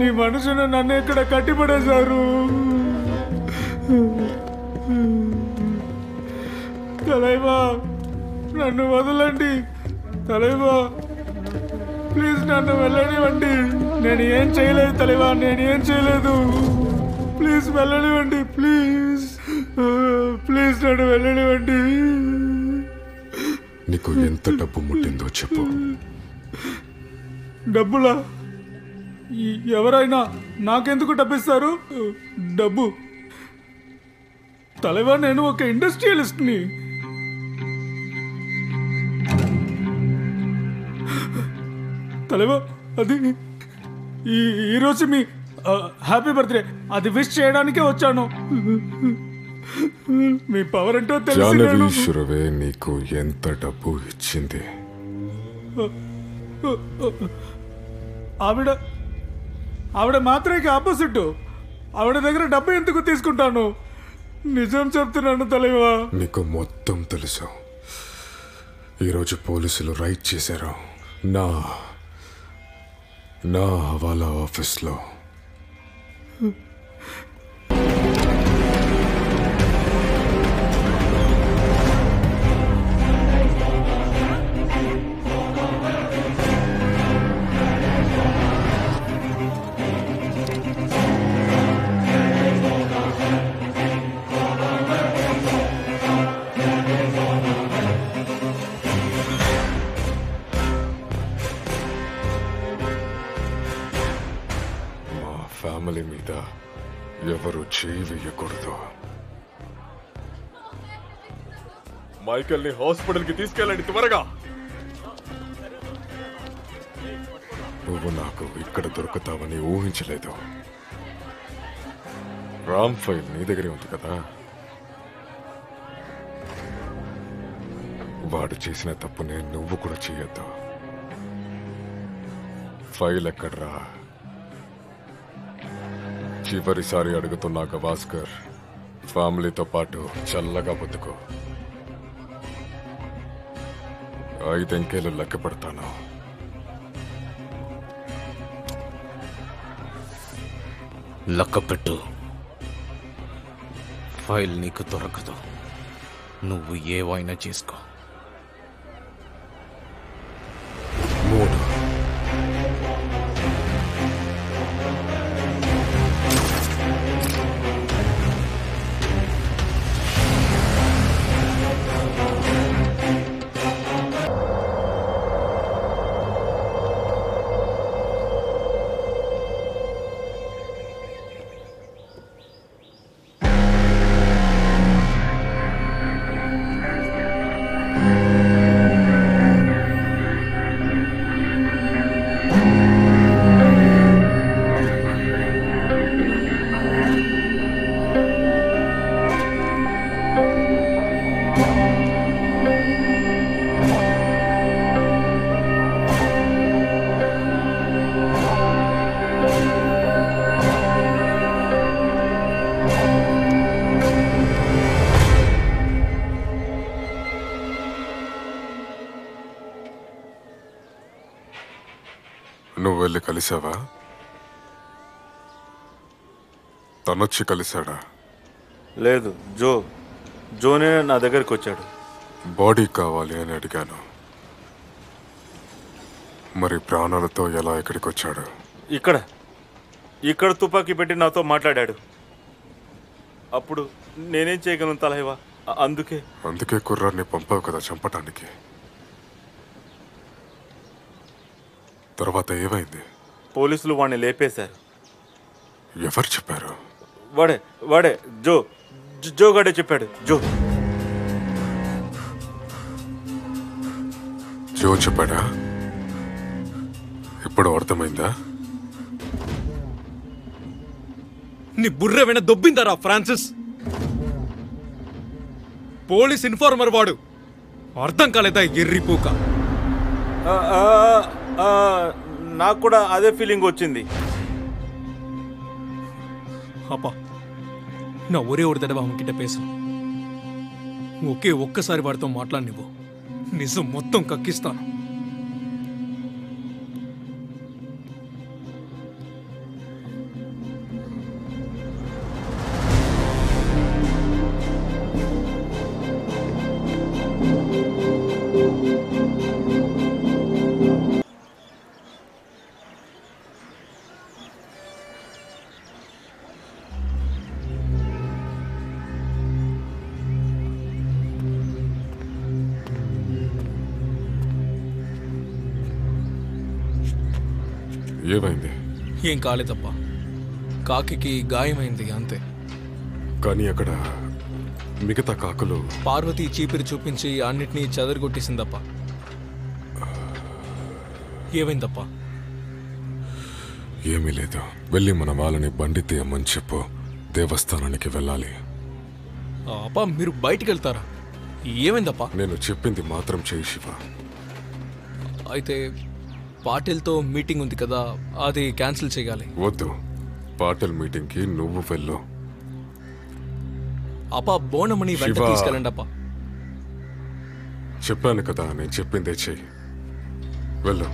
నీ మనుషులు నన్ను ఇక్కడ కట్టిపడేశారు. తలైవా నన్ను వదలండి. తలైవా ప్లీజ్ నన్ను వెళ్ళనివ్వండి. నేను ఏం చేయలేదు తలైవా, నేను ఏం చేయలేదు. ప్లీజ్ వెళ్ళనివ్వండి. ప్లీజ్ ప్లీజ్ నన్ను వెళ్ళనివ్వండి. నీకు ఎంత డబ్బు ముట్టిందో చెప్పు. డబ్బులా? ఎవరైనా నాకెందుకు డబ్బిస్తారు? డబ్బు తలవా, నేను ఒక ఇండస్ట్రియలిస్ట్ని. తలవా, అది ఈరోజు మీ హ్యాపీ బర్త్డే, అది విష్ చేయడానికే వచ్చాను. మీ పవర్ ఏంటో జాహ్నవీశ్వరవే నీకు ఎంత డబ్బు ఇచ్చింది? ఆవిడ మాత్రమే ఆపోజిట్. ఆవిడ దగ్గర డబ్బు ఎందుకు తీసుకుంటాను? నిజం చెప్తున్నాను తలైవా. నీకు మొత్తం తెలుసు. ఈరోజు పోలీసులు రైడ్ చేశారు నా హవాలా ఆఫీస్లో. ఫ్యామిలీ మీద ఎవరు చేయి వేయకూడదు. మైకల్ ని హాస్పిటల్ కి తీసుకెళ్ళండి త్వరగా. నువ్వు నాకు ఇక్కడ దొరుకుతావని ఊహించలేదు. రామ్ ఫైల్ నీ దగ్గరే ఉంది కదా. వాడు చేసిన తప్పునే నువ్వు కూడా చేయొద్దు. ఫైల్ ఎక్కడ్రా? చివరిసారి అడుగుతున్నా గవాస్కర్, ఫ్యామిలీతో పాటు చల్లగా బతుకు. 5 అంకెలు లెక్క పెడతాను. లెక్కపెట్టు. ఫైల్ నీకు దొరకదు. నువ్వు ఏవైనా చేసుకో. 3. నువ్వు వెళ్ళి కలిసావా? తనొచ్చి కలిశాడా? లేదు, జోనే నా దగ్గరికి వచ్చాడు. బాడీ కావాలి అని అడిగాను. మరి ప్రాణాలతో ఎలా ఇక్కడికి వచ్చాడు? ఇక్కడ తుపాకీ పెట్టి నాతో మాట్లాడాడు. అప్పుడు నేనేం చేయగలను తలైవా? అందుకే కుర్రాన్ని పంపావు కదా చంపటానికి. తర్వాత ఏమైంది? పోలీసులు వాడిని లేపేశారు. ఎవరు చెప్పారు? వాడే జోగాడే చెప్పాడు. జో చెప్పాడా? ఇప్పుడు అర్థమైందా? నీ బుర్ర వెన దొబ్బిందరా ఫ్రాన్సిస్? పోలీస్ ఇన్ఫార్మర్ వాడు. అర్థం కాలేదా ఎర్రిపోక? నాకు కూడా అదే ఫీలింగ్ వచ్చింది. அப்பா, நான் ஒரே ஒரு தடவை அவங்க கிட்ட பேசணும். ఒక్కసారి వాడితో మాట్లాడినివ్వు. నిజం మొత్తం కక్కిస్తాను. ఏమైంది? ఏం కాలేదప్ప, కాకి గాయమైంది అంతే. కానీ అక్కడ మిగతా కాకులు పార్వతి చీపిరి చూపించి అన్నిటినీ చెదరగొట్టేసిందప్ప. ఏమైందప్ప? ఏమీ లేదు. వెళ్ళి మన వాళ్ళని బండి తీయమని చెప్పు. దేవస్థానానికి వెళ్ళాలి. అప్ప మీరు బయటికి వెళ్తారా? ఏమైందప్ప? నేను చెప్పింది మాత్రం చేయి శివ. అయితే పాటిల్తో మీటింగ్ ఉంది కదా, అది క్యాన్సిల్ చేయాలి. వద్దు, పాటల్ మీటింగ్కి నువ్వు వెళ్ళు. అప్ప బోనమని వెంట శివ. తీసుకెళ్ళండి అప్ప. చెప్పాను కదా, నేను చెప్పిందే చెయ్యి. వెళ్ళు.